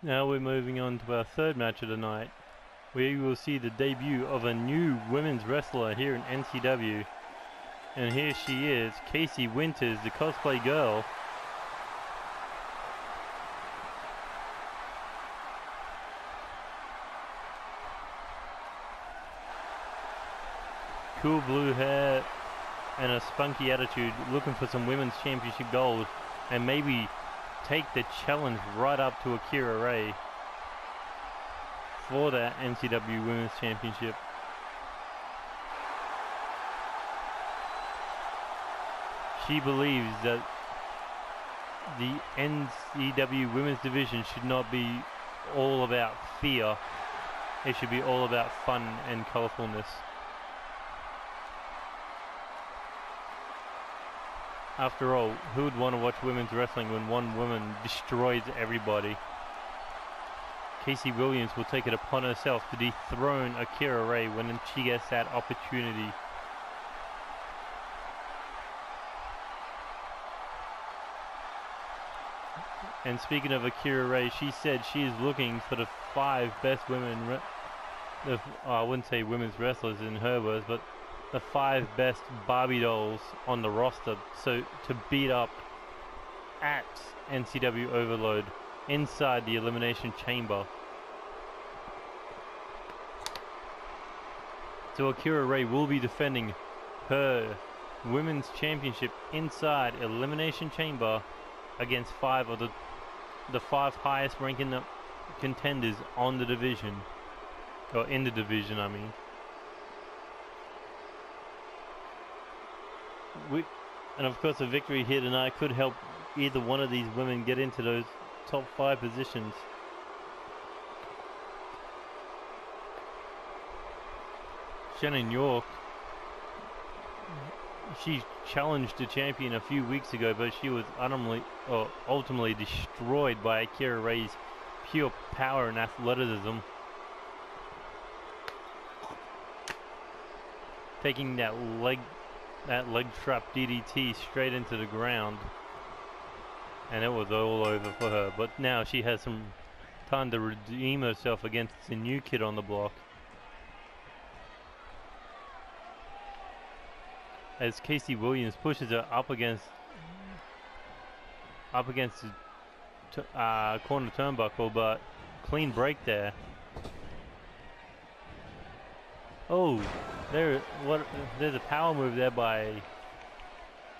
Now we're moving on to our third match of the night. We will see the debut of a new women's wrestler here in NCW. And here she is, Casey Winters, the cosplay girl. Cool blue hair and a spunky attitude, looking for some women's championship gold and maybe take the challenge right up to Akira Ray for that NCW Women's Championship. She believes that the NCW Women's Division should not be all about fear. It should be all about fun and colorfulness. After all, who would want to watch women's wrestling when one woman destroys everybody? Casey Williams will take it upon herself to dethrone Akira Ray when she gets that opportunity. And speaking of Akira Ray, she said she is looking for the 5 best women, I wouldn't say women's wrestlers in her words, but the 5 best Barbie dolls on the roster, so to beat up at NCW Overload inside the Elimination Chamber. So Akira Ray will be defending her Women's Championship inside Elimination Chamber against 5 of the 5 highest ranking contenders on the division, or in the division I mean. And of course a victory here tonight could help either one of these women get into those top 5 positions. Shannon York, she challenged the champion a few weeks ago, but she was ultimately destroyed by Akira Ray's pure power and athleticism. Taking that leg trap DDT straight into the ground, and it was all over for her. But now she has some time to redeem herself against the new kid on the block, as Casey Williams pushes her up against the corner turnbuckle, but clean break there. Oh, there's a power move there by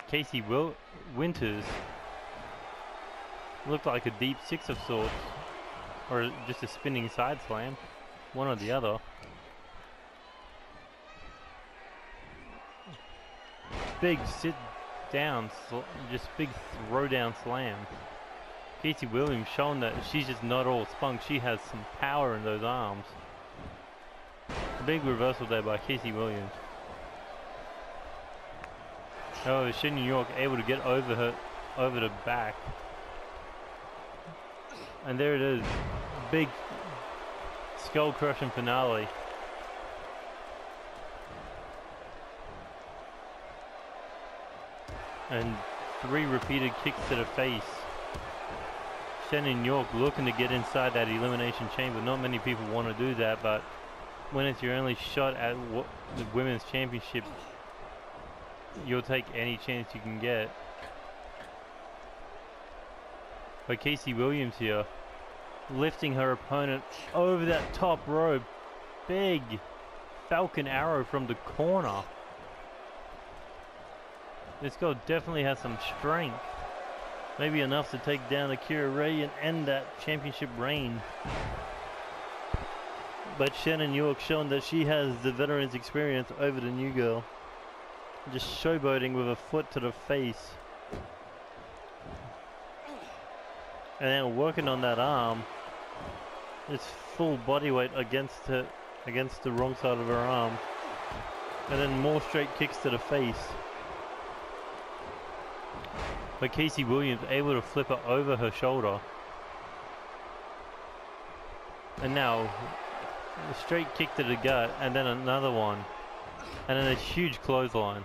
Casey Winters. Looked like a deep 6 of sorts, or just a spinning side slam, one or the other. Big sit down, just big throw down slam. Casey Williams showing that she's just not all spunk, she has some power in those arms. Big reversal there by Casey Williams. Oh, Shannon York able to get over the back. And there it is. Big skull crushing finale. And 3 repeated kicks to the face. Shannon York looking to get inside that elimination chamber. Not many people want to do that, but when it's your only shot at the Women's Championship, you'll take any chance you can get. But Casey Williams here, lifting her opponent over that top rope. Big Falcon Arrow from the corner. This girl definitely has some strength. Maybe enough to take down Akira Ray and end that championship reign. But Shannon York showing that she has the veteran's experience over the new girl. Just showboating with a foot to the face. And then working on that arm. It's full body weight against the wrong side of her arm. And then more straight kicks to the face. But Casey Williams able to flip her over her shoulder. And now a straight kick to the gut, and then another one, and then a huge clothesline.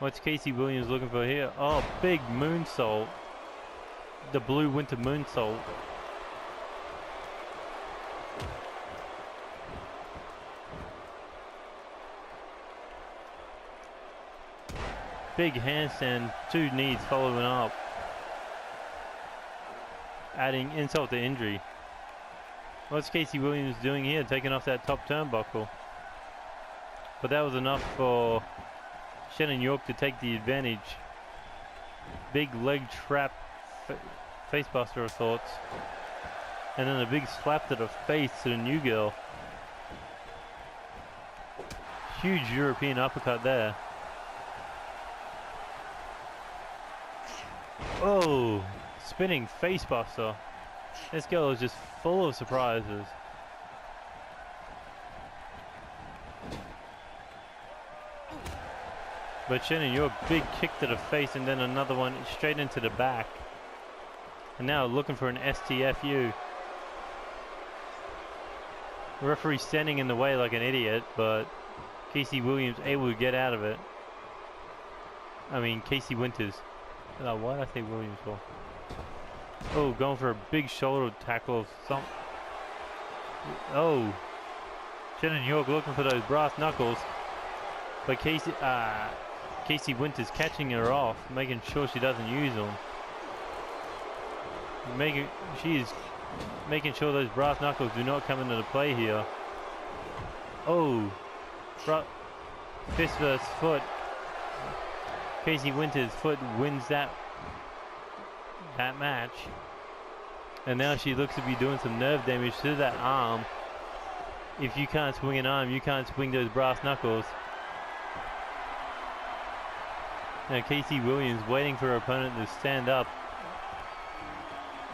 What's Casey Williams looking for here? Oh, big moonsault. The blue winter moonsault. Big handstand, 2 knees following up. Adding insult to injury. What's Casey Williams doing here? Taking off that top turnbuckle. But that was enough for Shannon York to take the advantage. Big leg trap, facebuster of sorts. And then a big slap to the face to the new girl. Huge European uppercut there. Oh, spinning facebuster. This girl is just full of surprises. But Shannon York, big kick to the face and then another one straight into the back. And now looking for an STFU. Referee standing in the way like an idiot, but Casey Williams able to get out of it. I mean, Casey Winters. Why did I say Williams for? Oh, going for a big shoulder tackle of some. Oh, Shannon York looking for those brass knuckles, but Casey Winters catching her off, making sure she doesn't use them. She's making sure those brass knuckles do not come into the play here. Oh, fist versus foot. Casey Winters' foot wins that match. And now she looks to be doing some nerve damage to that arm. If you can't swing an arm, you can't swing those brass knuckles. Now Casey Williams waiting for her opponent to stand up.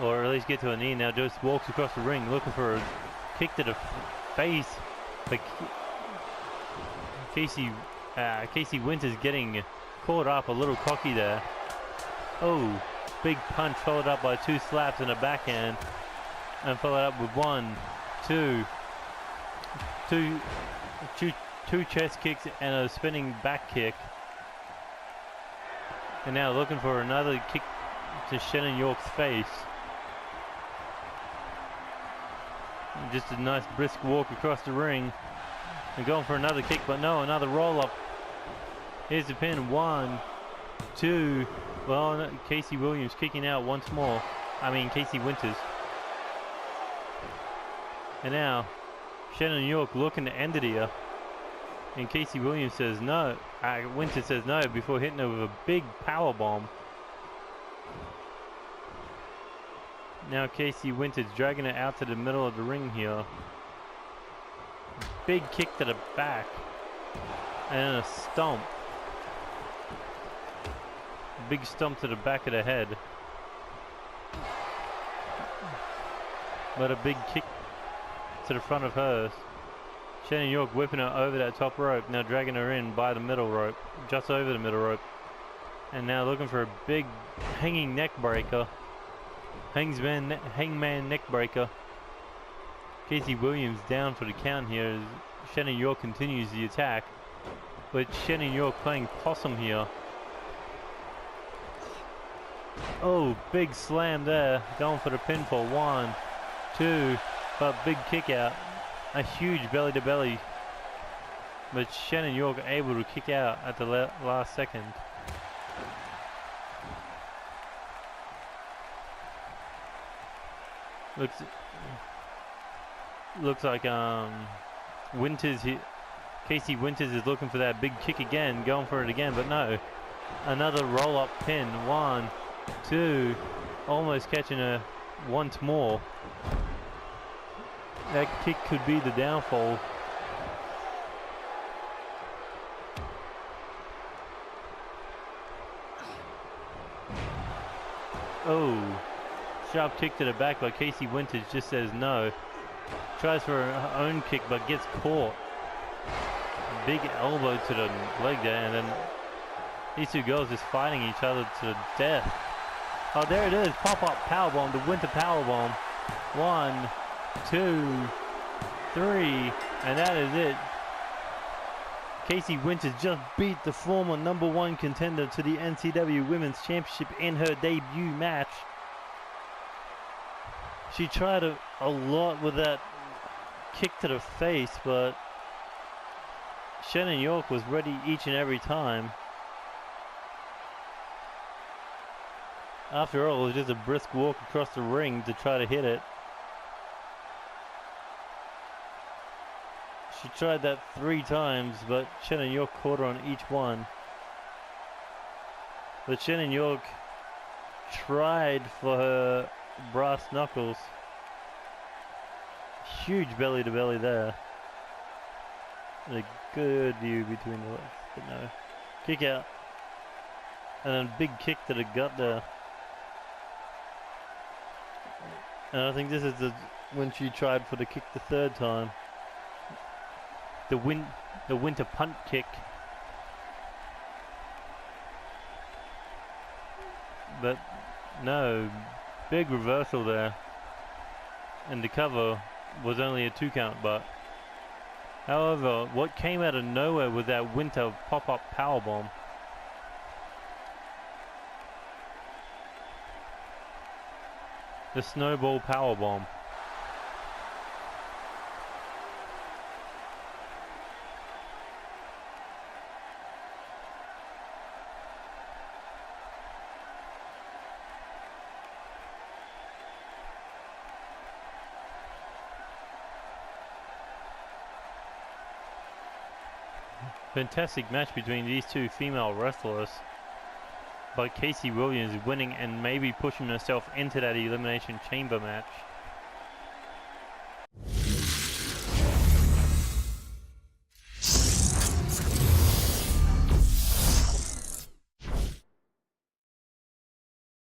Or at least get to a knee. Now just walks across the ring looking for a kick to the face. But Casey Winters getting caught up, a little cocky there. Oh, big punch followed up by 2 slaps and a backhand, and followed up with 1, 2 chest kicks and a spinning back kick. And now looking for another kick to Shannon York's face. And just a nice brisk walk across the ring and going for another kick, but no, another roll up. Here's the pin, 1, 2. Well, no, Casey Williams kicking out once more. I mean, Casey Winters. And now, Shannon York looking to end it here. And Casey Williams says no. Winters says no before hitting her with a big power bomb. Now Casey Winters dragging it out to the middle of the ring here. Big kick to the back. And a stomp. Big stomp to the back of the head. But a big kick to the front of hers. Shannon York whipping her over that top rope. Now dragging her in by the middle rope. Just over the middle rope. And now looking for a big hanging neck breaker. Hangman neck breaker. Casey Williams down for the count here as Shannon York continues the attack. But Shannon York playing possum here. Oh, big slam there. Going for the pinfall. 1, 2. But big kick out. A huge belly to belly. But Shannon York able to kick out at the last second. Looks like Winters, Casey Winters is looking for that big kick again, going for it again, but no. Another roll up pin. 1, 2. Almost catching her once more. That kick could be the downfall. Oh, sharp kick to the back, but Casey Winters just says no. Tries for her own kick, but gets caught. Big elbow to the leg there, and then these two girls just fighting each other to death. Oh, there it is. Pop-up powerbomb, the winter powerbomb. 1, 2, 3, and that is it. Casey Winters just beat the former #1 contender to the NCW Women's Championship in her debut match. She tried a lot with that kick to the face, but Shannon York was ready each and every time. After all, it was just a brisk walk across the ring to try to hit it. She tried that 3 times, but Shannon York caught her on each one. But Shannon York tried for her brass knuckles. Huge belly to belly there. And a good view between the legs, but no. Kick out. And then big kick to the gut there. And I think this is when she tried for the kick the 3rd time. The winter punt kick. But no, big reversal there. And the cover was only a 2 count, but however, what came out of nowhere was that winter pop-up powerbomb. The snowball powerbomb. Fantastic match between these 2 female wrestlers. But Casey Williams winning and maybe pushing herself into that Elimination Chamber match.